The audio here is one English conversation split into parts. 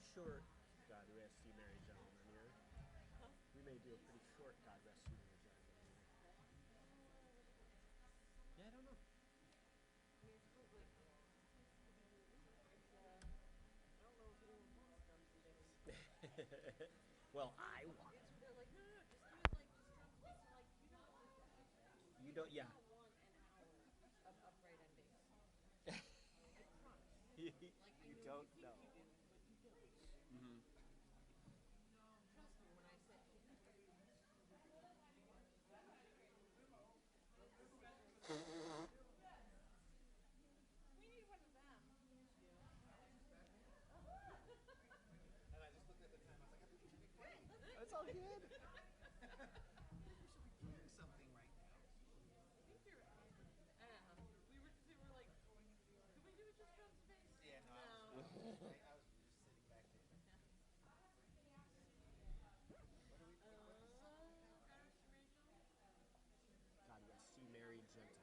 short God rest you merry gentlemen here. We may do a pretty short God rest you merry gentlemen here. Yeah, I don't know. Well, I want. You don't. Yeah. You don't know. Mm-hmm. It's all good. God rest you merry gentlemen.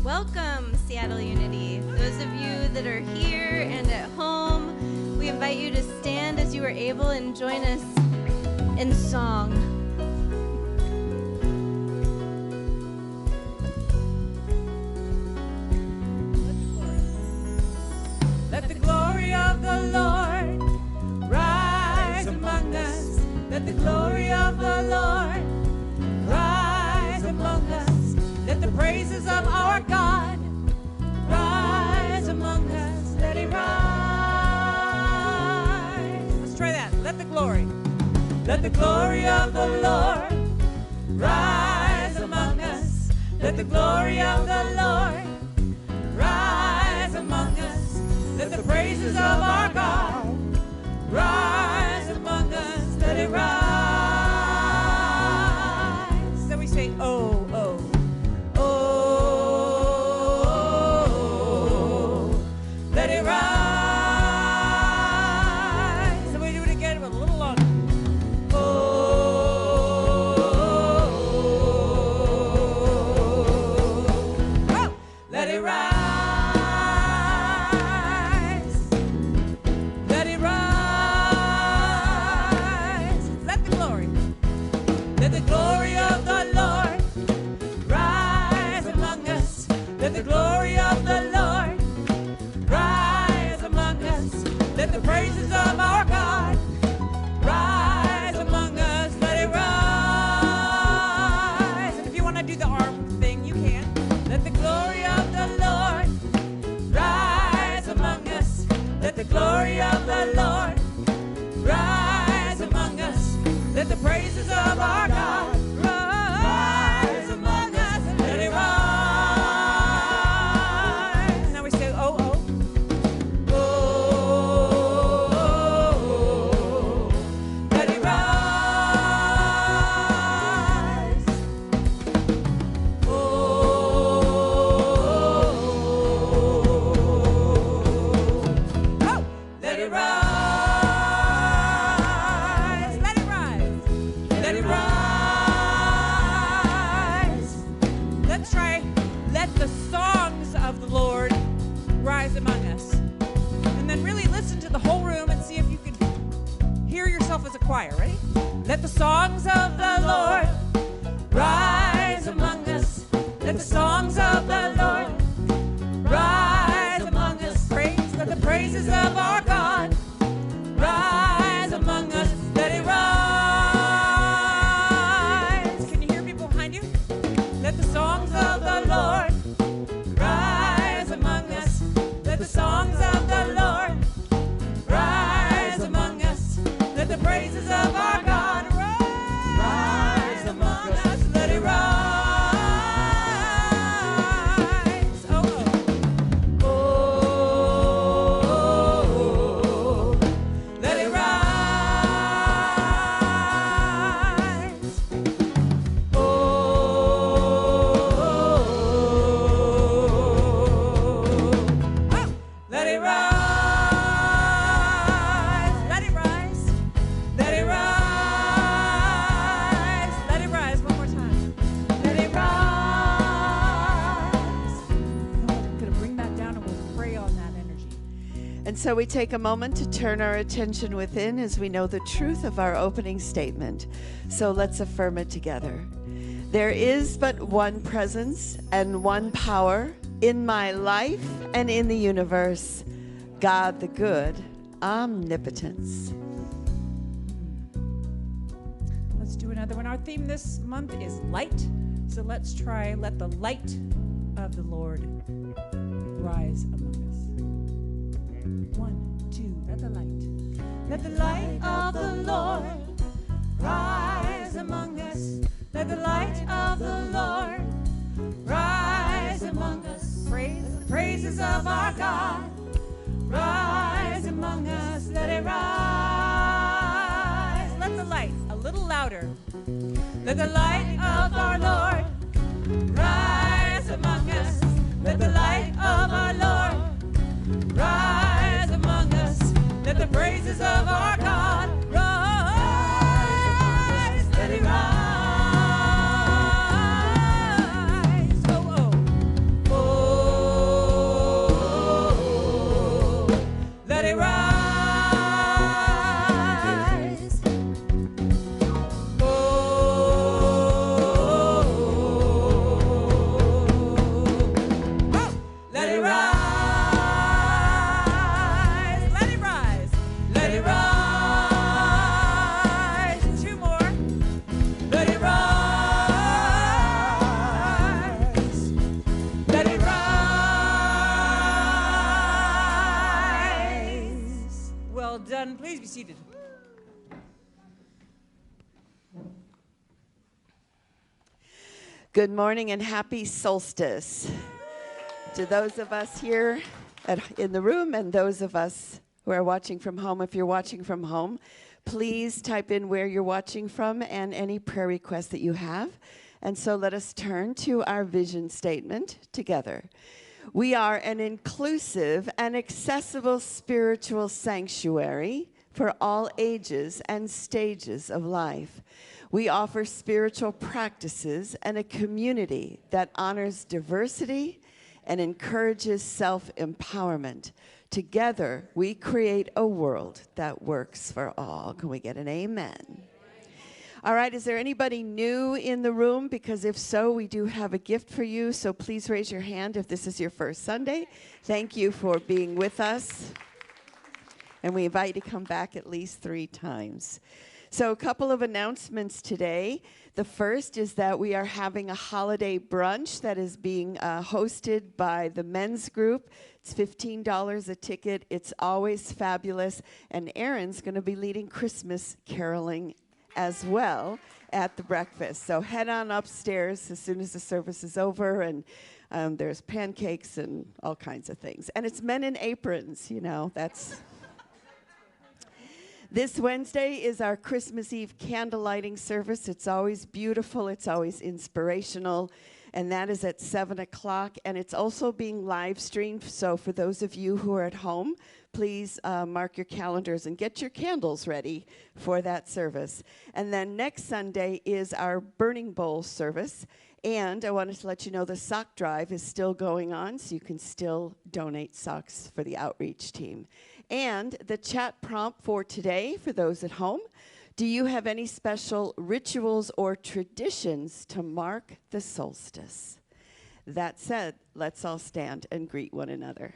Welcome, Seattle Unity. Those of you that are here and at home, we invite you to stand as you are able and join us in song. Let the glory of the Lord rise among us. Let the glory of the Lord rise among us. Let the praises of our God rise among us. Let it rise. Let's try that. Let the glory of the Lord rise among us. Let the glory of the Lord rise among us. praises of our God rise among us. Let it rise. Then we say, oh, oh, oh, let it rise. Then we do it again, but a little longer. Let it rise. Let it rise. Let the glory of the Lord rise among us. Let the glory of the Lord rise among us. Let the praises of our God rise among us. Let it rise. And if you want to do the arm thing, you can. Let the glory of the Lord rise among us. Let the glory of the Lord rise among us. Let the praises of our God rise among us. Let it rise. Now we say, oh, oh. Oh, let it rise. Oh, let it rise. Let it rise. Let it rise. Let's try. Let the songs of the Lord rise among us. And then really listen to the whole room and see if you can hear yourself as a choir. Ready? Let the songs of the Lord rise among us. Let the songs of the Lord rise among us. Praise. Let the praises of our God rise among us. Let it rise. Can you hear me behind you? Let the songs of the Lord rise among us. Let the songs of the Lord rise among us. Let the praises of our God rise among us. Let it rise. Oh, oh. Oh, let it rise. Oh, let it rise. Let it rise. Let it rise. Let it rise. One more time. Let it rise. I'm going to bring that down and we'll pray on that energy. And so we take a moment to turn our attention within as we know the truth of our opening statement. So let's affirm it together. There is but one presence and one power in my life and in the universe. God the good, omnipotence. Let's do another one. Our theme this month is light. So let's try, let the light of the Lord rise among us. 1, 2, let the light. Let the light of the Lord rise among us. Let the light of the Lord rise among us. Praise the praises of our God rise among us. Let it rise. Let the light, a little louder. Let the light of our Lord rise among us. Let the light of our Lord rise among us. Let the praises of our God rise. Let it rise. Oh, oh. Oh, let it rise. Oh, let it rise. Let it rise. Let it rise. 2 more. Let it rise. Let it rise. Well done. Please be seated. Good morning and happy solstice. To those of us here in the room and those of us who are watching from home. If you're watching from home, please type in where you're watching from and any prayer requests that you have. And so let us turn to our vision statement together. We are an inclusive and accessible spiritual sanctuary for all ages and stages of life. We offer spiritual practices and a community that honors diversity and encourages self-empowerment. Together, we create a world that works for all. Can we get an amen? All right, is there anybody new in the room? Because if so, we do have a gift for you. So please raise your hand if this is your first Sunday. Thank you for being with us. And we invite you to come back at least 3 times. So a couple of announcements today. The first is that we are having a holiday brunch that is being hosted by the men's group. It's $15 a ticket. It's always fabulous. And Aaron's going to be leading Christmas caroling as well at the breakfast. So head on upstairs as soon as the service is over, and there's pancakes and all kinds of things. And it's men in aprons, you know, that's... This Wednesday is our Christmas Eve candle lighting service. It's always beautiful. It's always inspirational. And that is at 7 o'clock. And it's also being live streamed. So for those of you who are at home, please mark your calendars and get your candles ready for that service. And then next Sunday is our Burning Bowl service. And I wanted to let you know the sock drive is still going on, so you can still donate socks for the outreach team. And the chat prompt for today, for those at home, do you have any special rituals or traditions to mark the solstice? That said, let's all stand and greet one another.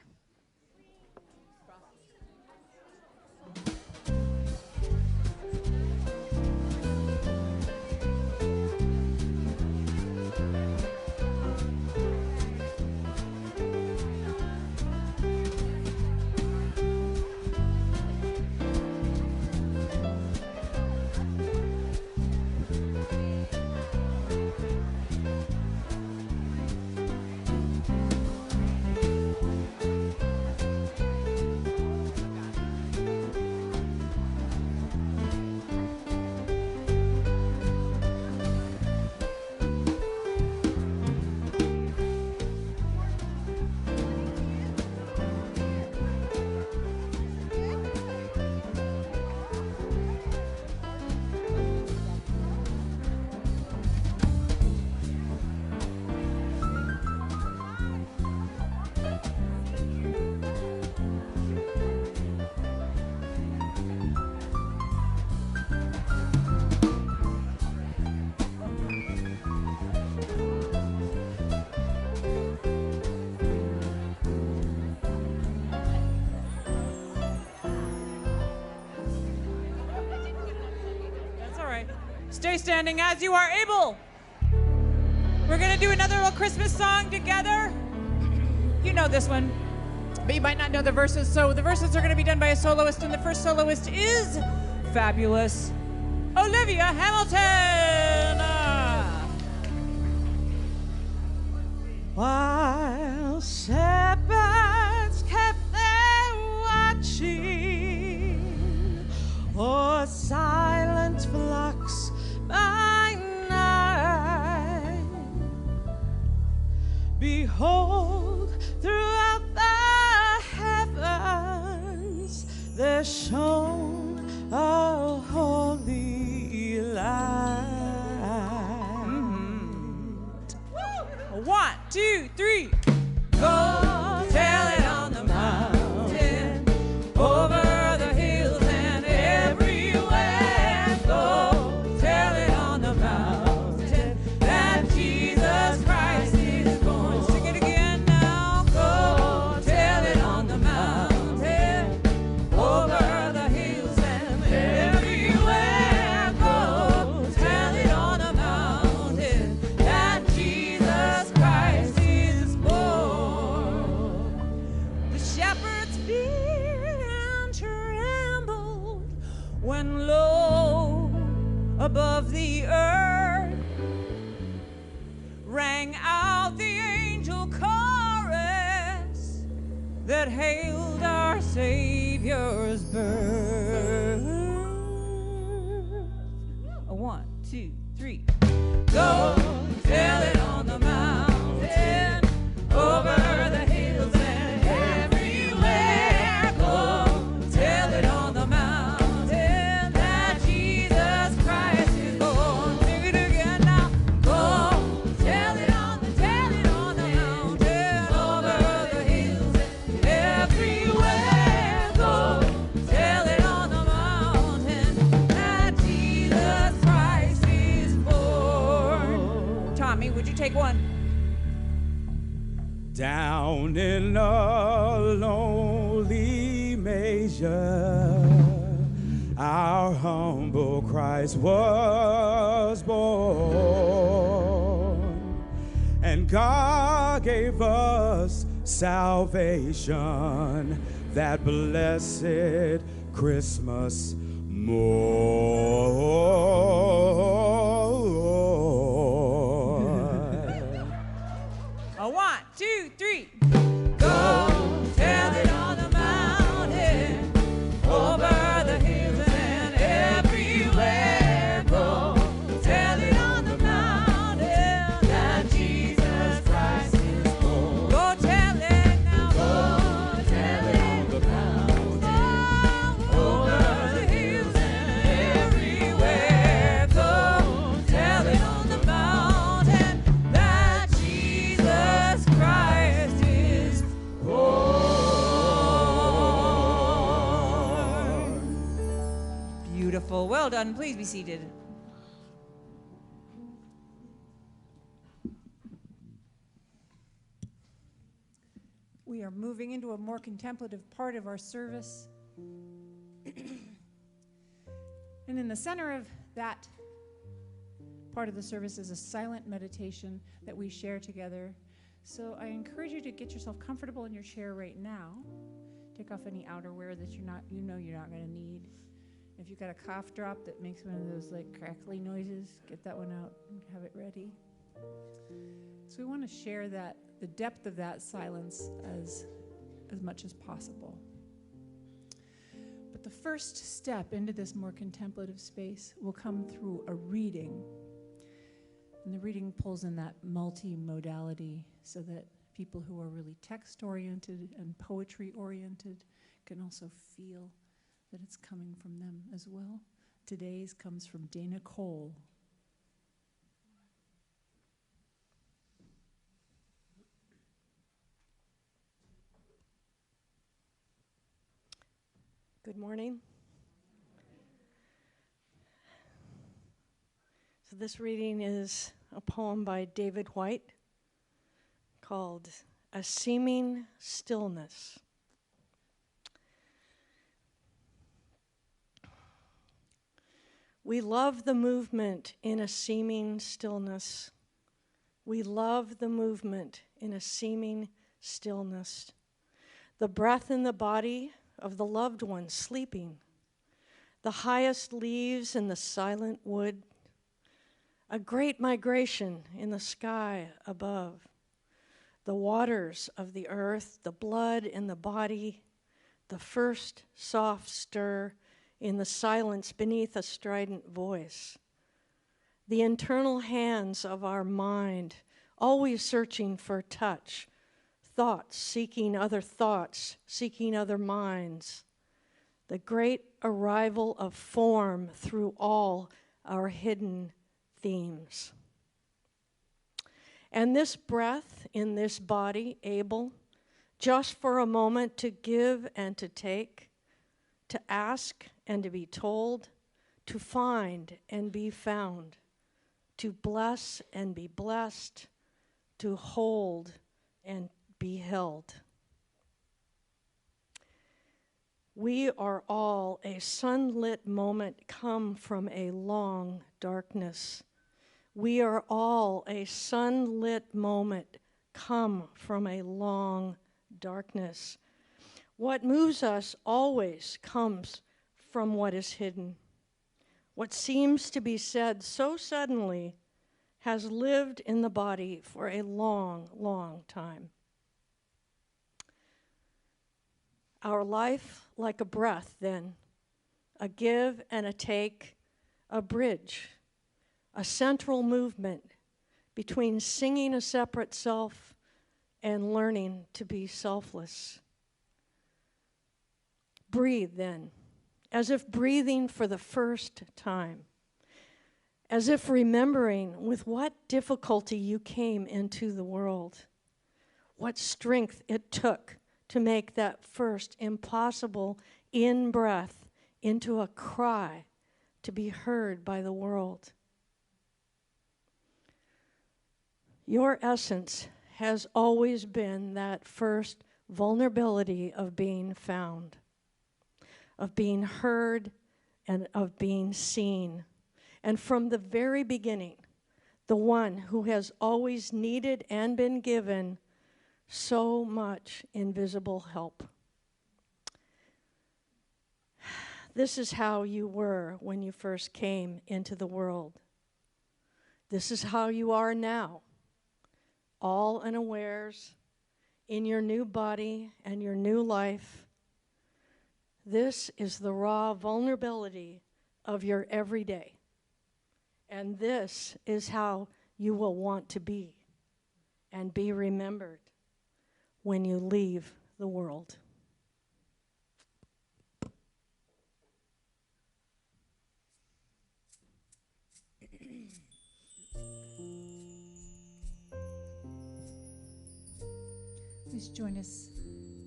Stay standing as you are able. We're going to do another little Christmas song together. You know this one, but you might not know the verses. So the verses are going to be done by a soloist, and the first soloist is fabulous Olivia Hamilton. While shepherds kept their watching o'er silent flocks by night, behold, throughout the heavens there shone a holy light. 1, 2, 3. Go tell it on the mountain, over the hills and everywhere. Go tell it on the mountain that Jesus Christ is born. Sing it again now. Go tell it on the mountain, over the hills and everywhere. Go tell it on the mountain that Jesus Christ is born. The shepherds feared and trembled when lo, above the earth rang out the angel chorus. that hailed our Savior's birth. 1, 2, 3. Go tell it on the mountain, over the hills and everywhere. Go tell it on the mountain that Jesus Christ is born. Sing it again now. Go tell it on the mountain, over the hills and everywhere. Go tell it on the mountain that Jesus Christ is born. Tommy, would you take one? Down in a lonely manger, our humble Christ was born, and God gave us salvation, that blessed Christmas morn. 1, 2, 3. Go tell it on the mountain, over the hills and everywhere. Go tell it on the mountain that Jesus Christ is born. Go tell it now. Go tell it on the mountain, over the hills and everywhere. Go tell it on the mountain that Jesus Christ is born. Beautiful. Well done. Please be seated. We are moving into a more contemplative part of our service. And in the center of that part of the service is a silent meditation that we share together. So I encourage you to get yourself comfortable in your chair right now. Take off any outerwear that you're not going to need. If you've got a cough drop that makes one of those like crackly noises, get that one out and have it ready. So we want to share that, the depth of that silence as much as possible. But the first step into this more contemplative space will come through a reading. And the reading pulls in that multi-modality so that people who are really text-oriented and poetry-oriented can also feel that it's coming from them as well. Today's comes from Dana Cole. Good morning. So this reading is a poem by David White called A Seeming Stillness. We love the movement in a seeming stillness. We love the movement in a seeming stillness. The breath in the body of the loved one sleeping. The highest leaves in the silent wood. A great migration in the sky above. The waters of the earth, the blood in the body, the first soft stir in the silence beneath a strident voice. The internal hands of our mind, always searching for touch, thoughts seeking other thoughts, seeking other minds. The great arrival of form through all our hidden themes. And this breath in this body able, just for a moment to give and to take, to ask and to be told, to find and be found, to bless and be blessed, to hold and be held. We are all a sunlit moment come from a long darkness. We are all a sunlit moment come from a long darkness. What moves us always comes from what is hidden. What seems to be said so suddenly has lived in the body for a long, long time. Our life like a breath, then, a give and a take, a bridge, a central movement between singing a separate self and learning to be selfless. Breathe, then, as if breathing for the first time, as if remembering with what difficulty you came into the world, what strength it took to make that first impossible in-breath into a cry to be heard by the world. Your essence has always been that first vulnerability of being found, of being heard, and of being seen. And from the very beginning, the one who has always needed and been given so much invisible help. This is how you were when you first came into the world. This is how you are now, all unawares, in your new body and your new life. This is the raw vulnerability of your everyday. And this is how you will want to be and be remembered when you leave the world. Please join us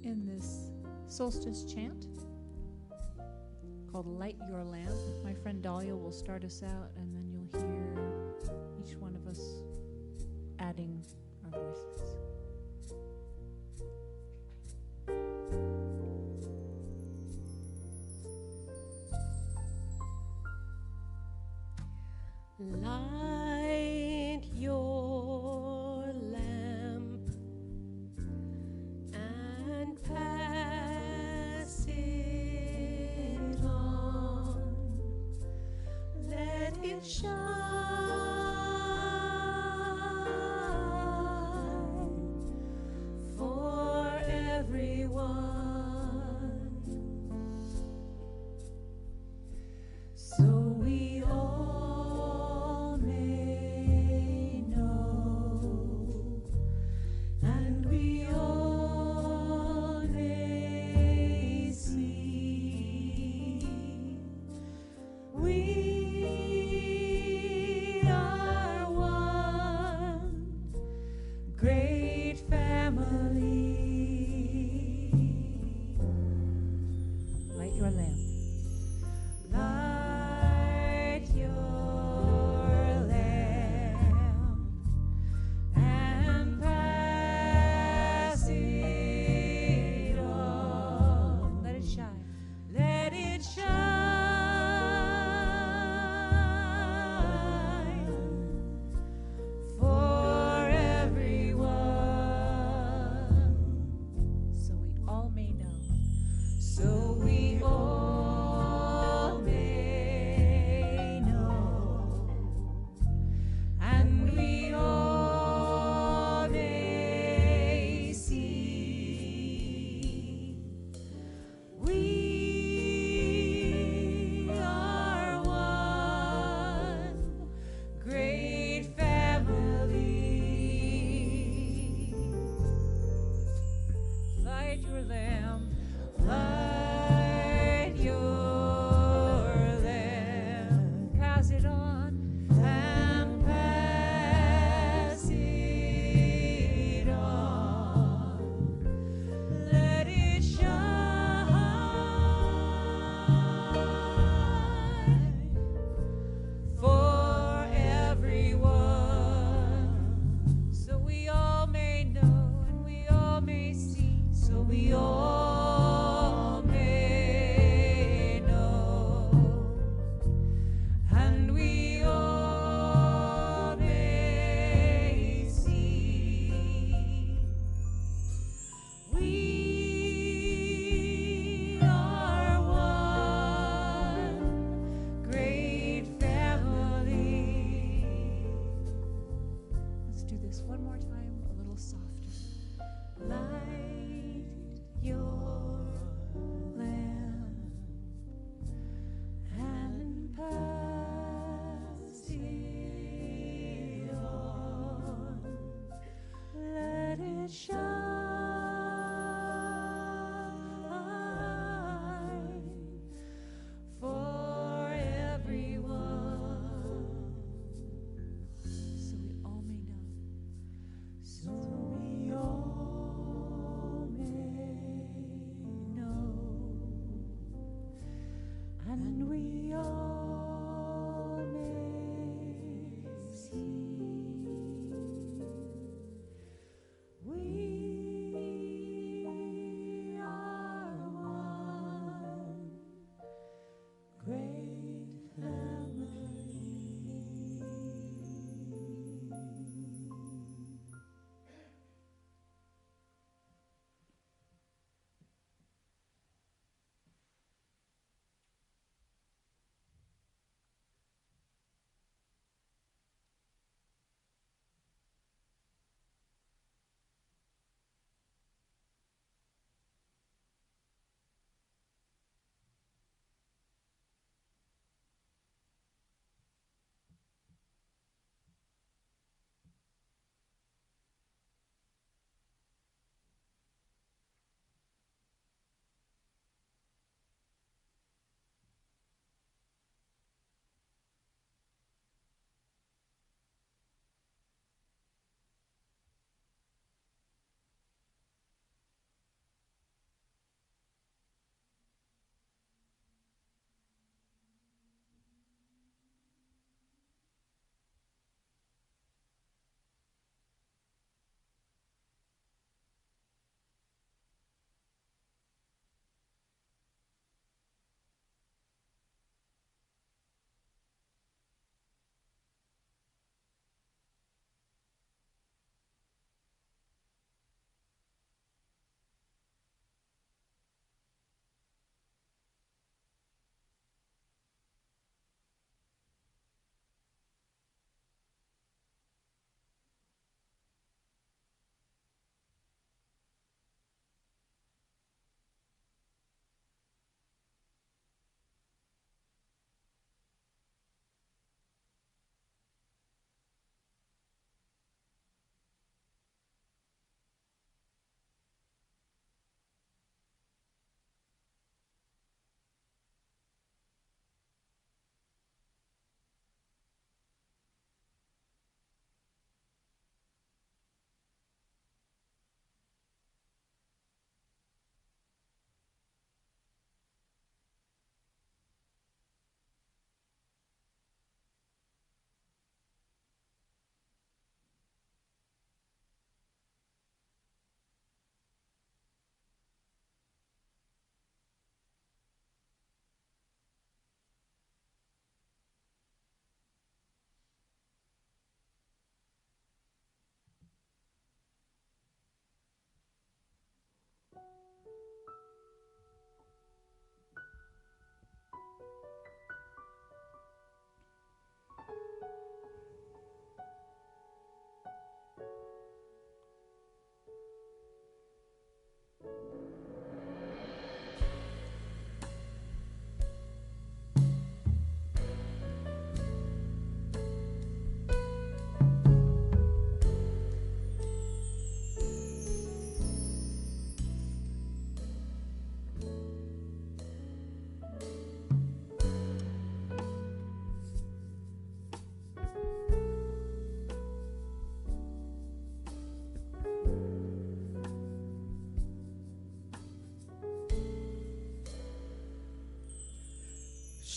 in this solstice chant called Light Your Lamp. My friend Dahlia will start us out, and then you'll hear each one of us adding our voices. Light your lamp and pass it on. Let it shine for everyone. So we all may know, and we all may see. We are one great family. Light your lamp. Light your lamp and pass it on. Let it shine. Let it shine for everyone. So we all may know. So we all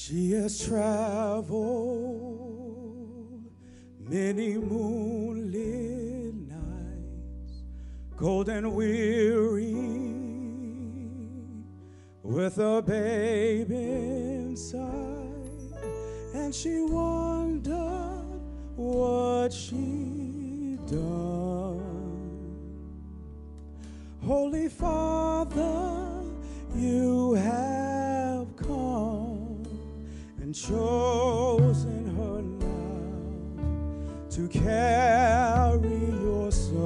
She has traveled many moonlit nights, cold and weary, with a baby inside, and she wondered what she'd done. Holy Father, you have come and chosen her now to carry your son.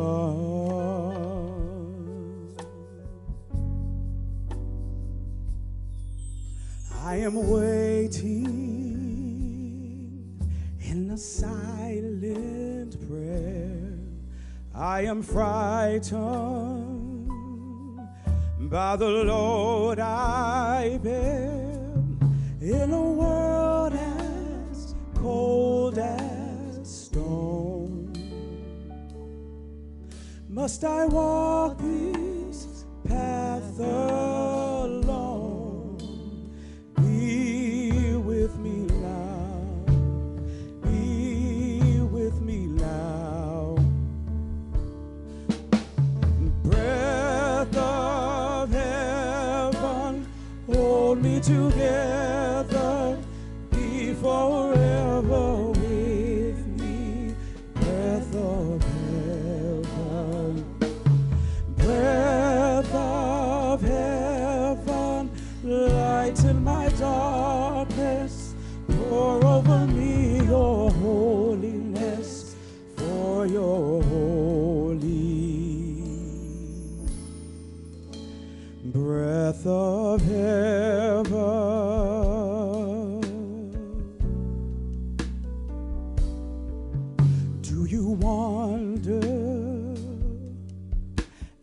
I am waiting in a silent prayer. I am frightened by the load I bear in a world as cold as stone. Must I walk this path alone? Be with me now, be with me now. Breath of heaven, hold me together, be forever with me. Breath of heaven, breath of heaven, lighten my darkness, pour over me your holiness, for your holy. Breath of heaven, do you wonder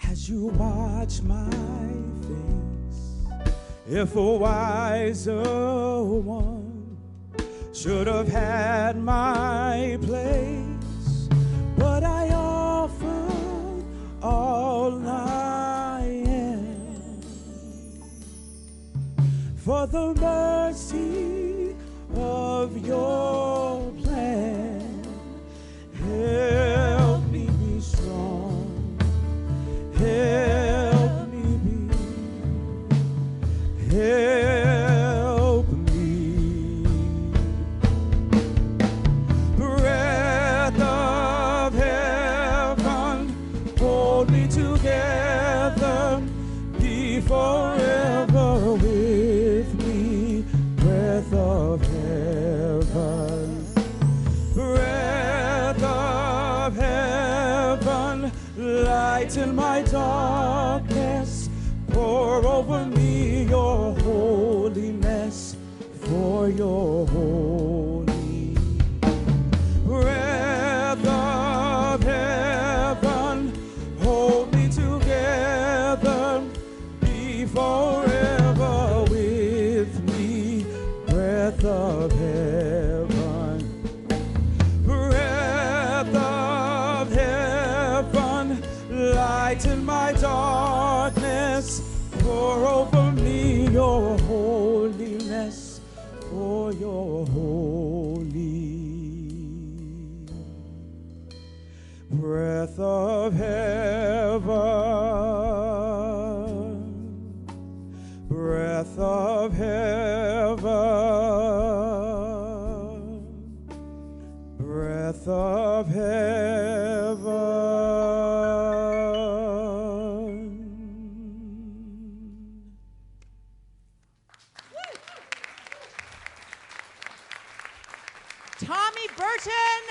as you watch my face if a wiser one should have had my place? But I offered all I am for the mercy of your plan. Help me be strong, help me be, help me. Breath of heaven, hold me together, be forever with me. Breath of heaven, breath of heaven, lighten my darkness, pour over me your holiness, for your holy. Breath of heaven, hold me together, be forever with me. Breath of heaven, breath of heaven, lighten my darkness, pour over me your holiness, for your holy. Breath of heaven, breath of heaven, breath of heaven. Tommy Burton.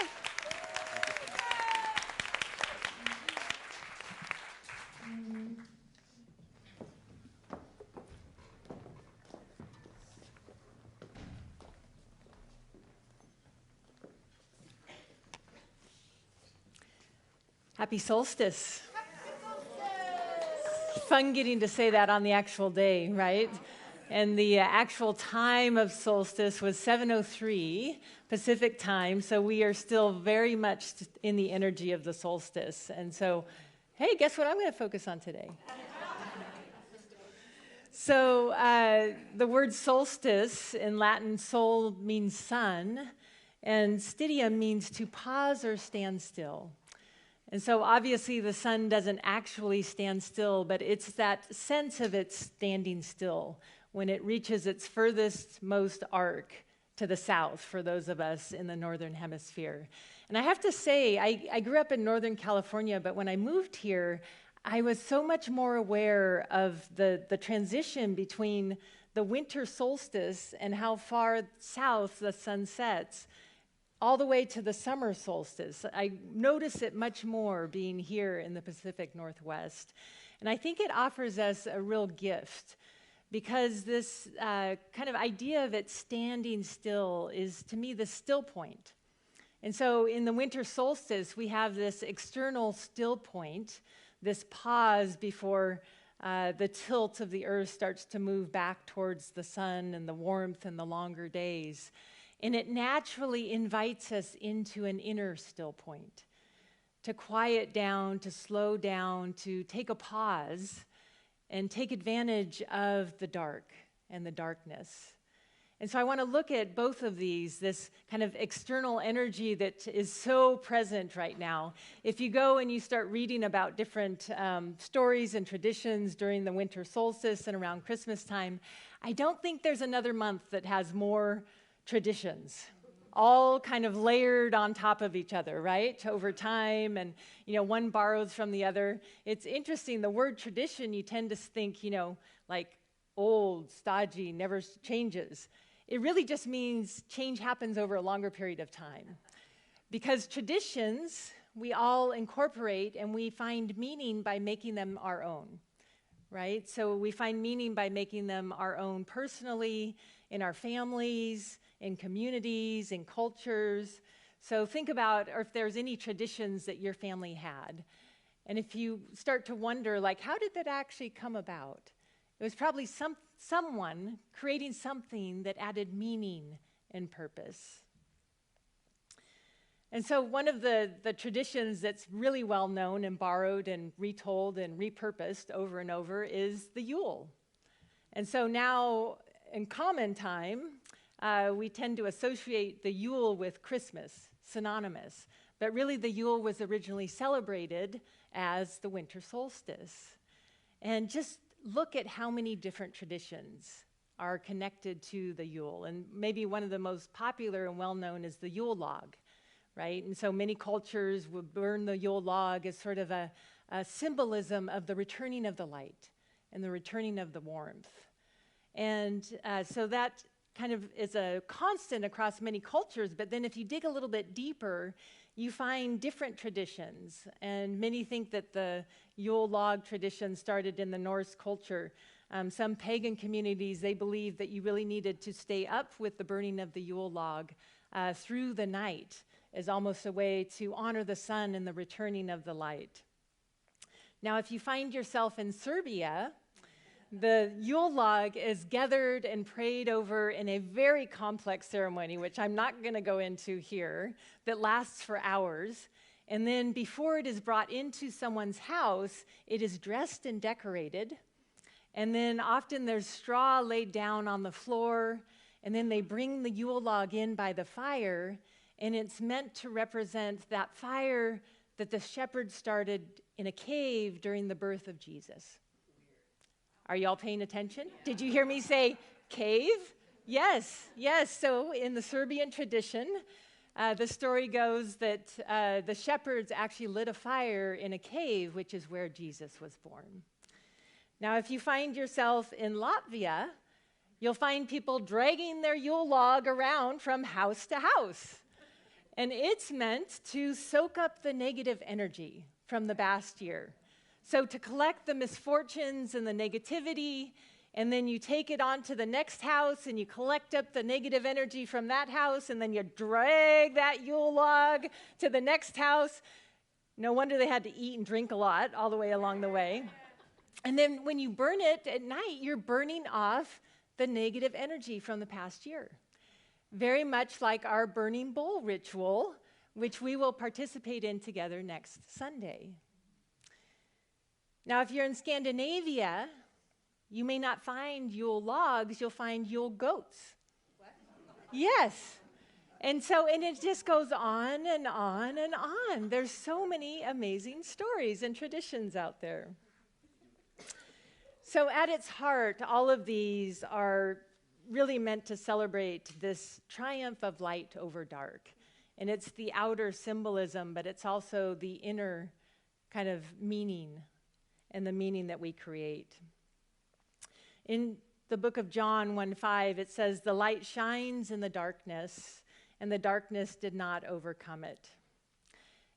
Happy solstice. Fun getting to say that on the actual day, right? And the actual time of solstice was 7:03 Pacific time, so we are still very much in the energy of the solstice. And so, hey, guess what I'm going to focus on today? So the word solstice in Latin, sol means sun, and stidium means to pause or stand still. And so obviously the sun doesn't actually stand still, but it's that sense of it standing still when it reaches its furthest most arc to the south for those of us in the northern hemisphere. And I have to say, I grew up in Northern California, but when I moved here, I was so much more aware of the transition between the winter solstice and how far south the sun sets, all the way to the summer solstice. I notice it much more being here in the Pacific Northwest. And I think it offers us a real gift, because this kind of idea of it standing still is, to me, the still point. And so in the winter solstice, we have this external still point, this pause before the tilt of the earth starts to move back towards the sun and the warmth and the longer days. And it naturally invites us into an inner still point, to quiet down, to slow down, to take a pause and take advantage of the dark and the darkness. And so I want to look at both of these, this kind of external energy that is so present right now. If you go and you start reading about different stories and traditions during the winter solstice and around Christmas time, I don't think there's another month that has more traditions, all kind of layered on top of each other, right, over time, and, one borrows from the other. It's interesting, the word tradition, you tend to think, like old, stodgy, never changes. It really just means change happens over a longer period of time. Because traditions, we all incorporate and we find meaning by making them our own, right? So we find meaning by making them our own personally, in our families, in communities, in cultures. So think about if there's any traditions that your family had. And if you start to wonder, like, how did that actually come about? It was probably someone creating something that added meaning and purpose. And so one of the traditions that's really well known and borrowed and retold and repurposed over and over is the Yule. And so now, in common time, we tend to associate the Yule with Christmas, synonymous. But really, the Yule was originally celebrated as the winter solstice. And just look at how many different traditions are connected to the Yule. And maybe one of the most popular and well-known is the Yule log, right? And so many cultures would burn the Yule log as sort of a symbolism of the returning of the light and the returning of the warmth. And so that kind of is a constant across many cultures, but then if you dig a little bit deeper, you find different traditions. And many think that the Yule log tradition started in the Norse culture. Some pagan communities, they believed that you really needed to stay up with the burning of the Yule log through the night as almost a way to honor the sun and the returning of the light. Now, if you find yourself in Serbia, the Yule log is gathered and prayed over in a very complex ceremony, which I'm not going to go into here, that lasts for hours. And then before it is brought into someone's house, it is dressed and decorated. And then often there's straw laid down on the floor, and then they bring the Yule log in by the fire, and it's meant to represent that fire that the shepherds started in a cave during the birth of Jesus. Are y'all paying attention? Did you hear me say cave? Yes. So in the Serbian tradition, the story goes that the shepherds actually lit a fire in a cave, which is where Jesus was born. Now, if you find yourself in Latvia, you'll find people dragging their Yule log around from house to house. And it's meant to soak up the negative energy from the past year. So to collect the misfortunes and the negativity, and then you take it on to the next house and you collect up the negative energy from that house, and then you drag that Yule log to the next house. No wonder they had to eat and drink a lot all the way along the way. And then when you burn it at night, you're burning off the negative energy from the past year. Very much like our burning bowl ritual, which we will participate in together next Sunday. Now, if you're in Scandinavia, you may not find Yule logs, you'll find Yule goats. What? Yes. And it just goes on and on and on. There's so many amazing stories and traditions out there. So at its heart, all of these are really meant to celebrate this triumph of light over dark. And it's the outer symbolism, but it's also the inner kind of meaning and the meaning that we create. In the book of John 1:5, it says, "The light shines in the darkness, and the darkness did not overcome it."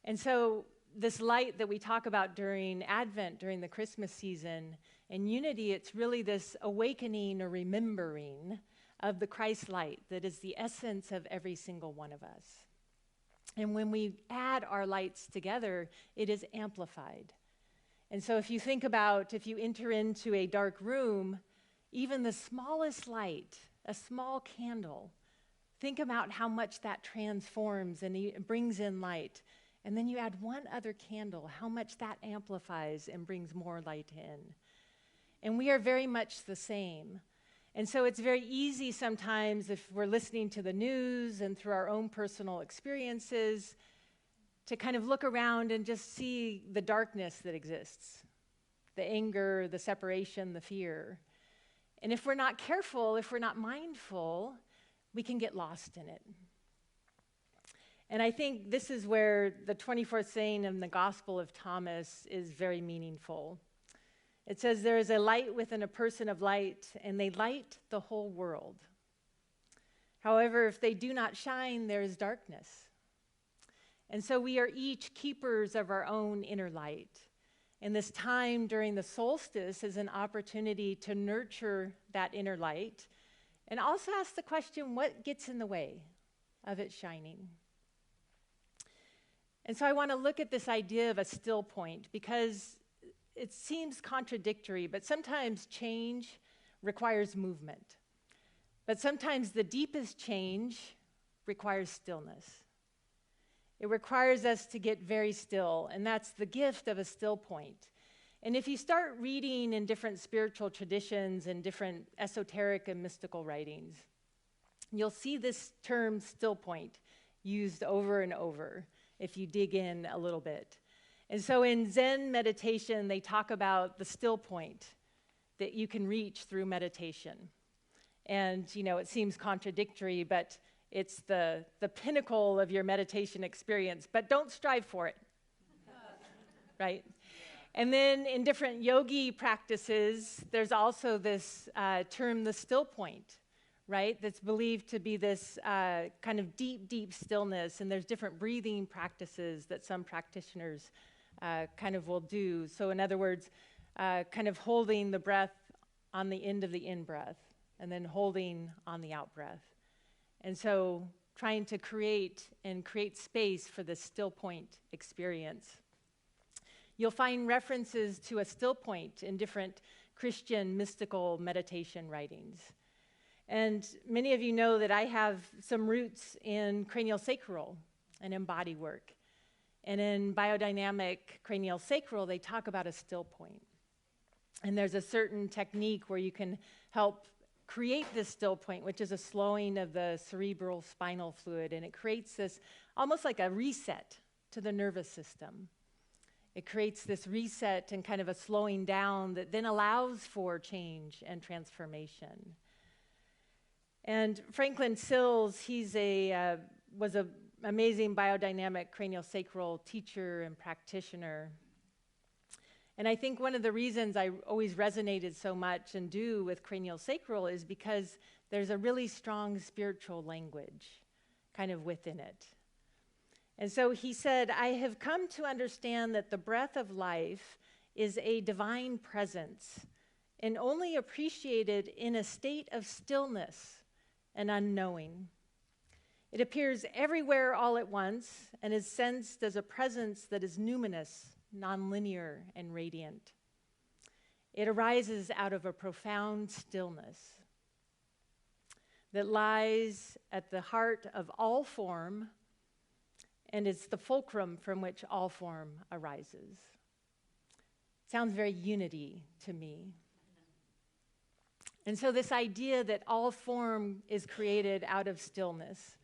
And so this light that we talk about during Advent, during the Christmas season, and Unity, it's really this awakening or remembering of the Christ light that is the essence of every single one of us. And when we add our lights together, it is amplified. And so if you think about, if you enter into a dark room, even the smallest light, a small candle, think about how much that transforms and brings in light. And then you add one other candle, how much that amplifies and brings more light in. And we are very much the same. And so it's very easy sometimes, if we're listening to the news and through our own personal experiences, to kind of look around and just see the darkness that exists, the anger, the separation, the fear. And if we're not careful, if we're not mindful, we can get lost in it. And I think this is where the 24th saying in the Gospel of Thomas is very meaningful. It says, "There is a light within a person of light, and they light the whole world. However, if they do not shine, there is darkness." And so we are each keepers of our own inner light. And this time during the solstice is an opportunity to nurture that inner light and also ask the question, what gets in the way of it shining? And so I want to look at this idea of a still point, because it seems contradictory, but sometimes change requires movement. But sometimes the deepest change requires stillness. It requires us to get very still, and that's the gift of a still point. And if you start reading in different spiritual traditions and different esoteric and mystical writings, you'll see this term still point used over and over if you dig in a little bit. And so in Zen meditation, they talk about the still point that you can reach through meditation. And, it seems contradictory, but it's the pinnacle of your meditation experience. But don't strive for it, right? And then in different yogi practices, there's also this term, the still point, right? That's believed to be this kind of deep, deep stillness. And there's different breathing practices that some practitioners kind of will do. So in other words, kind of holding the breath on the end of the in-breath and then holding on the out-breath. And so trying to create space for the still point experience. You'll find references to a still point in different Christian mystical meditation writings. And many of you know that I have some roots in craniosacral and in body work. And in biodynamic craniosacral, they talk about a still point. And there's a certain technique where you can help create this still point, which is a slowing of the cerebral spinal fluid. And it creates this almost like a reset to the nervous system. It creates this reset and kind of a slowing down that then allows for change and transformation. And Franklin Sills, he's was an amazing biodynamic craniosacral teacher and practitioner. And I think one of the reasons I always resonated so much and do with craniosacral is because there's a really strong spiritual language kind of within it. And so he said, "I have come to understand that the breath of life is a divine presence and only appreciated in a state of stillness and unknowing. It appears everywhere all at once and is sensed as a presence that is numinous, nonlinear, and radiant. It arises out of a profound stillness that lies at the heart of all form, and it's the fulcrum from which all form arises." Sounds very unity to me. And so this idea that all form is created out of stillness,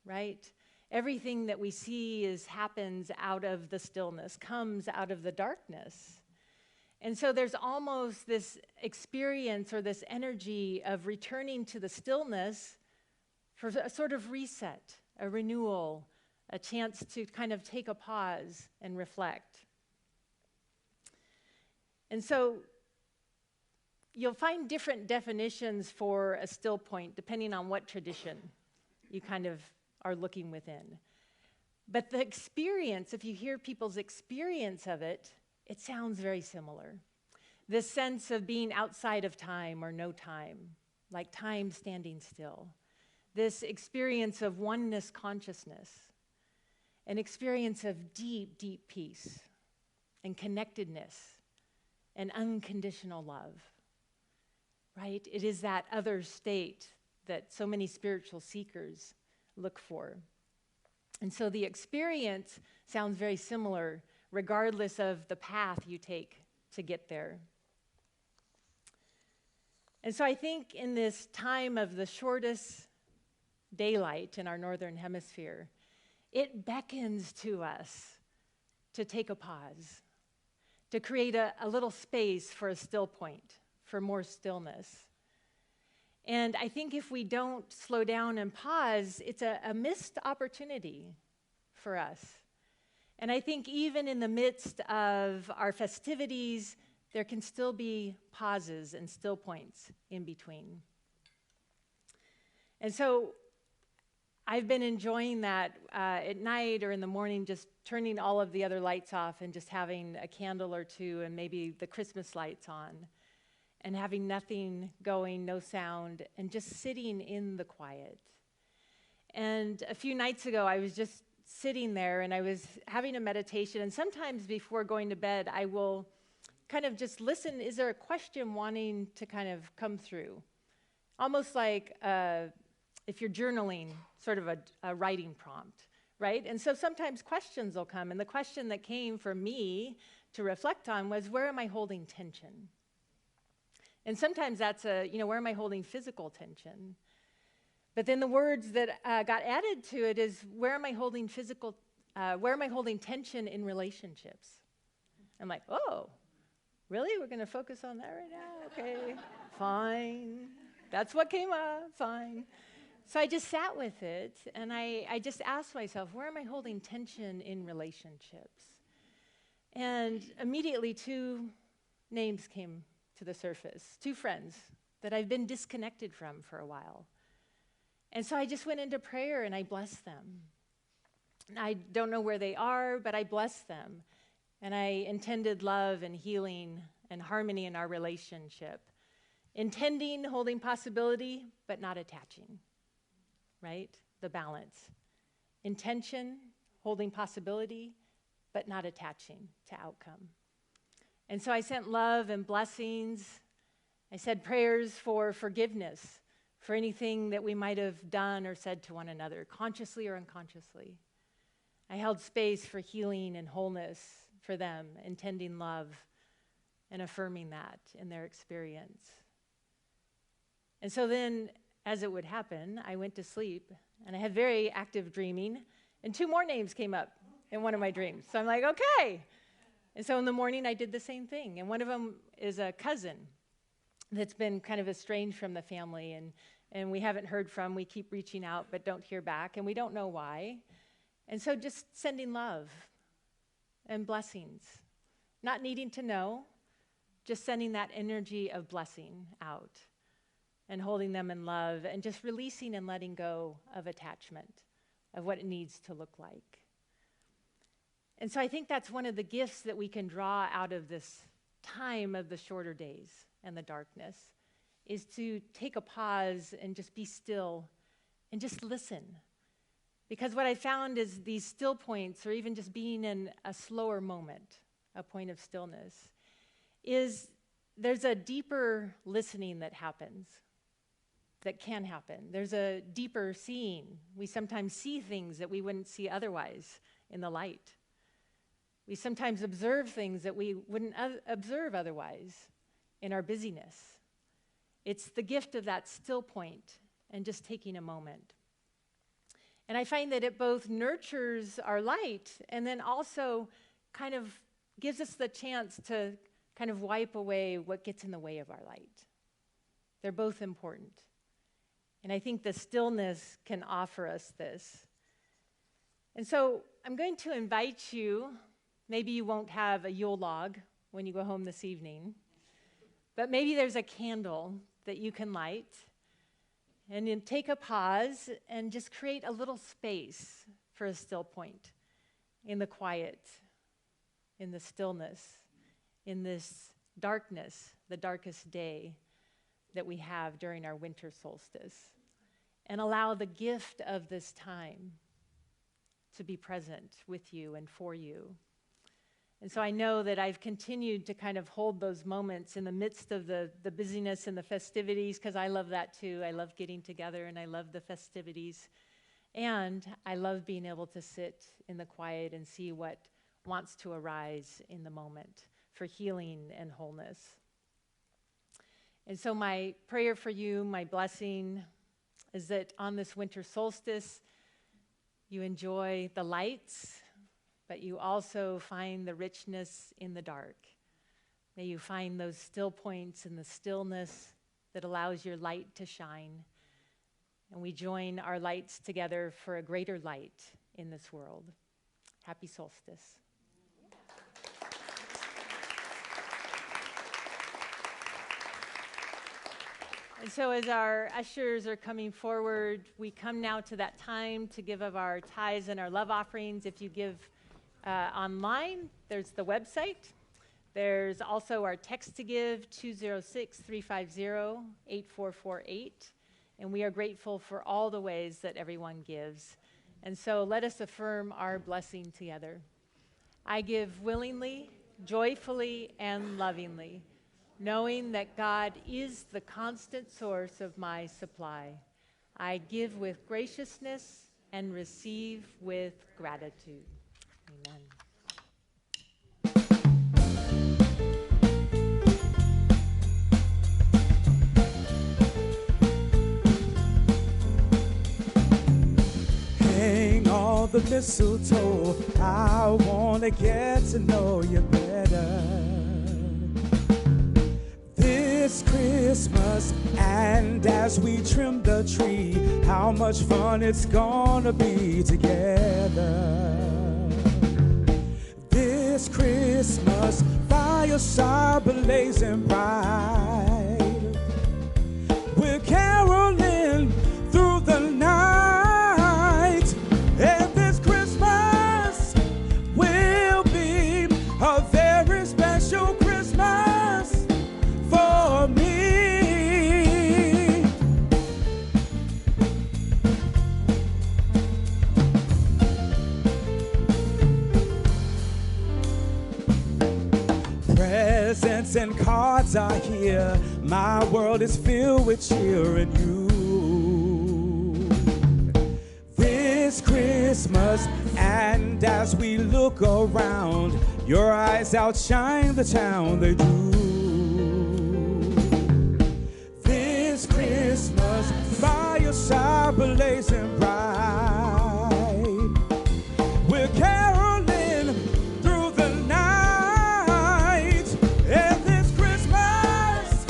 right? Everything that we see happens out of the stillness, comes out of the darkness. And so there's almost this experience or this energy of returning to the stillness for a sort of reset, a renewal, a chance to kind of take a pause and reflect. And so you'll find different definitions for a still point depending on what tradition you kind of are looking within. But the experience, if you hear people's experience of it, it sounds very similar. This sense of being outside of time or no time, like time standing still. This experience of oneness consciousness, an experience of deep, deep peace and connectedness and unconditional love, right? It is that other state that so many spiritual seekers look for. And so the experience sounds very similar regardless of the path you take to get there. And so I think in this time of the shortest daylight in our northern hemisphere, it beckons to us to take a pause, to create a little space for a still point, for more stillness. And I think if we don't slow down and pause, it's a missed opportunity for us. And I think even in the midst of our festivities, there can still be pauses and still points in between. And so I've been enjoying that at night or in the morning, just turning all of the other lights off and just having a candle or two and maybe the Christmas lights on and having nothing going, no sound, and just sitting in the quiet. And a few nights ago, I was just sitting there and I was having a meditation, and sometimes before going to bed, I will kind of just listen. Is there a question wanting to kind of come through? Almost like if you're journaling, sort of a writing prompt, right? And so sometimes questions will come, and the question that came for me to reflect on was, where am I holding tension? And sometimes that's where am I holding physical tension? But then the words that got added to it is, where am I holding tension in relationships? I'm like, oh, really? We're going to focus on that right now? Okay, fine. That's what came up, fine. So I just sat with it, and I just asked myself, where am I holding tension in relationships? And immediately 2 names came to the surface, 2 friends that I've been disconnected from for a while. And so I just went into prayer and I blessed them. And I don't know where they are, but I blessed them. And I intended love and healing and harmony in our relationship. Intending, holding possibility, but not attaching, right? The balance. Intention, holding possibility, but not attaching to outcome. And so I sent love and blessings. I said prayers for forgiveness for anything that we might have done or said to one another, consciously or unconsciously. I held space for healing and wholeness for them, intending love and affirming that in their experience. And so then, as it would happen, I went to sleep, and I had very active dreaming, and 2 more names came up in one of my dreams. So I'm like, okay. And so in the morning, I did the same thing. And one of them is a cousin that's been kind of estranged from the family, and we haven't heard from. We keep reaching out, but don't hear back, and we don't know why. And so just sending love and blessings, not needing to know, just sending that energy of blessing out and holding them in love and just releasing and letting go of attachment, of what it needs to look like. And so I think that's one of the gifts that we can draw out of this time of the shorter days and the darkness, is to take a pause and just be still and just listen. Because what I found is these still points, or even just being in a slower moment, a point of stillness, is there's a deeper listening that happens, that can happen. There's a deeper seeing. We sometimes see things that we wouldn't see otherwise in the light. We sometimes observe things that we wouldn't observe otherwise in our busyness. It's the gift of that still point and just taking a moment. And I find that it both nurtures our light and then also kind of gives us the chance to kind of wipe away what gets in the way of our light. They're both important. And I think the stillness can offer us this. And so I'm going to invite you, maybe you won't have a Yule log when you go home this evening, but maybe there's a candle that you can light, and then take a pause and just create a little space for a still point in the quiet, in the stillness, in this darkness, the darkest day that we have during our winter solstice, and allow the gift of this time to be present with you and for you. And so I know that I've continued to kind of hold those moments in the midst of the busyness and the festivities, because I love that too. I love getting together and I love the festivities. And I love being able to sit in the quiet and see what wants to arise in the moment for healing and wholeness. And so my prayer for you, my blessing, is that on this winter solstice, you enjoy the lights, but you also find the richness in the dark. May you find those still points in the stillness that allows your light to shine. And we join our lights together for a greater light in this world. Happy solstice. And so as our ushers are coming forward, we come now to that time to give of our tithes and our love offerings. If you give online, there's the website. There's also our text to give, 206-350-8448. And we are grateful for all the ways that everyone gives. And so let us affirm our blessing together. I give willingly, joyfully, and lovingly, knowing that God is the constant source of my supply. I give with graciousness and receive with gratitude. Amen. Hang all the mistletoe, I want to get to know you better. This Christmas, and as we trim the tree, how much fun it's gonna be together. This Christmas, fireside blazing bright, we're caroling through the night, and this Christmas will be a very special Christmas for me. Presents and cards are here, my world is filled with cheer and you. This Christmas, and as we look around, your eyes outshine the town, they do. This Christmas, fireside blazing bright, we're caroling through the night, and this Christmas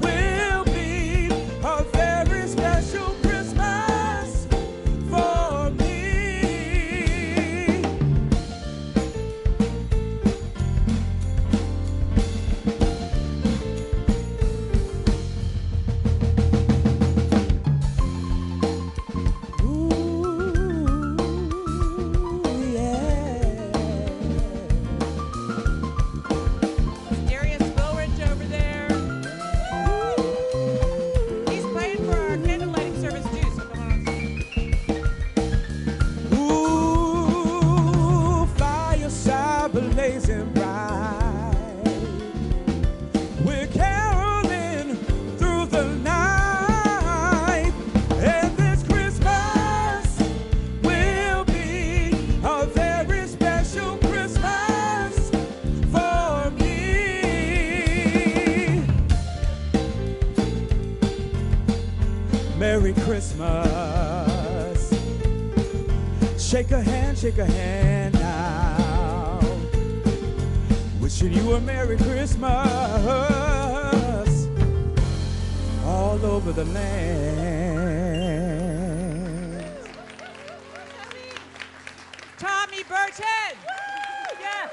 will be a very special Christmas for me. Merry Christmas. Shake a hand now. Wishing you a Merry Christmas all over the land. Tommy Burton! Yeah.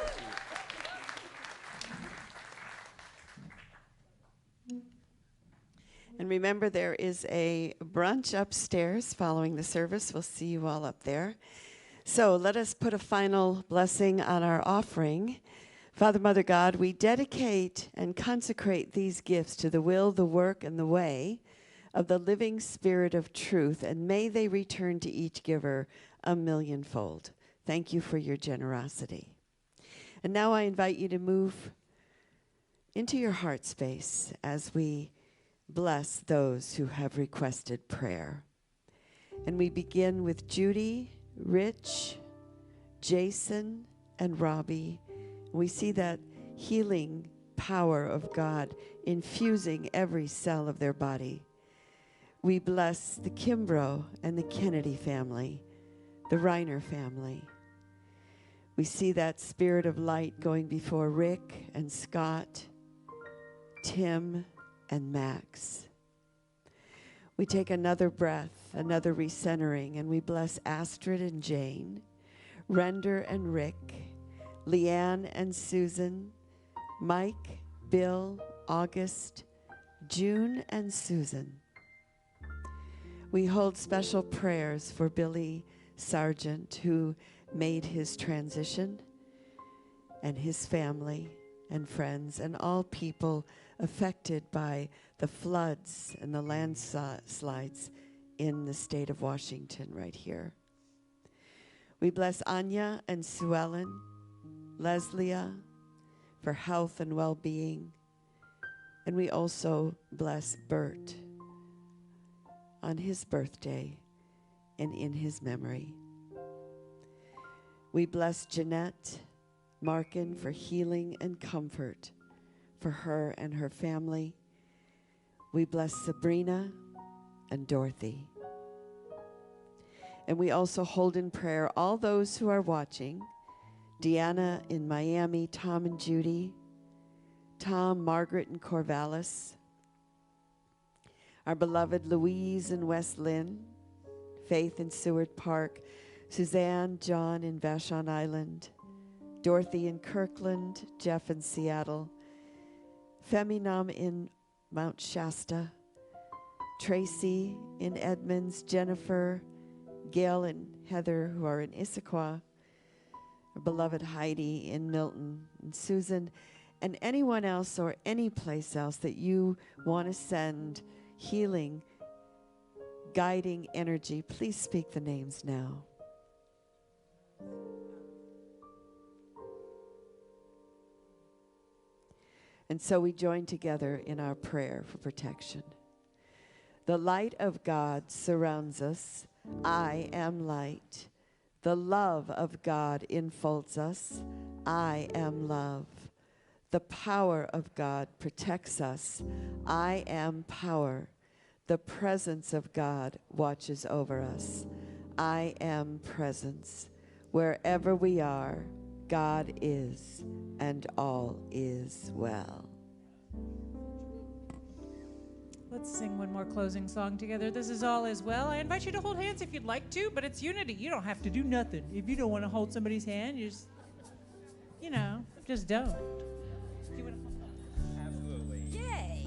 And remember, there is a brunch upstairs following the service. We'll see you all up there. So let us put a final blessing on our offering. Father, Mother God, we dedicate and consecrate these gifts to the will, the work, and the way of the living Spirit of truth, and may they return to each giver a millionfold. Thank you for your generosity. And now I invite you to move into your heart space as we bless those who have requested prayer. And we begin with Judy, Rich, Jason, and Robbie. We see that healing power of God infusing every cell of their body. We bless the Kimbrough and the Kennedy family, the Reiner family. We see that spirit of light going before Rick and Scott, Tim, and Max. We take another breath, another recentering, and we bless Astrid and Jane, Render and Rick, Leanne and Susan, Mike, Bill, August, June, and Susan. We hold special prayers for Billy Sargent, who made his transition, and his family and friends, and all people affected by the floods and the landslides in the state of Washington right here. We bless Anya and Sue Ellen, Leslia for health and well-being, and we also bless Bert on his birthday and in his memory. We bless Jeanette Markin for healing and comfort for her and her family. We bless Sabrina and Dorothy. And we also hold in prayer all those who are watching. Deanna in Miami, Tom and Judy, Tom, Margaret, and Corvallis. Our beloved Louise in West Lynn, Faith in Seward Park, Suzanne, John in Vashon Island, Dorothy in Kirkland, Jeff in Seattle, Feminam in Mount Shasta, Tracy in Edmonds, Jennifer, Gail and Heather, who are in Issaquah, our beloved Heidi in Milton, and Susan, and anyone else or any place else that you want to send healing, guiding energy. Please speak the names now. And so we join together in our prayer for protection. The light of God surrounds us. I am light. The love of God enfolds us. I am love. The power of God protects us. I am power. The presence of God watches over us. I am presence. Wherever we are, God is, and all is well. Let's sing one more closing song together. This is All Is Well. I invite you to hold hands if you'd like to, but it's unity. You don't have to do nothing. If you don't want to hold somebody's hand, you just, just don't. Absolutely. Yay!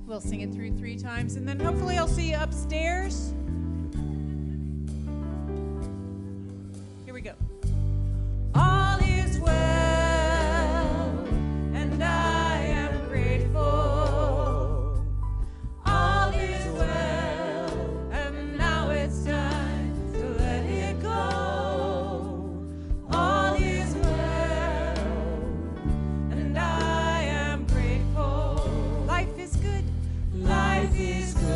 We'll sing it through 3 times, and then hopefully I'll see you upstairs. Here we go. All is well, and I am grateful. All is well, and now it's time to let it go. All is well, and I am grateful. Life is good. Life is good.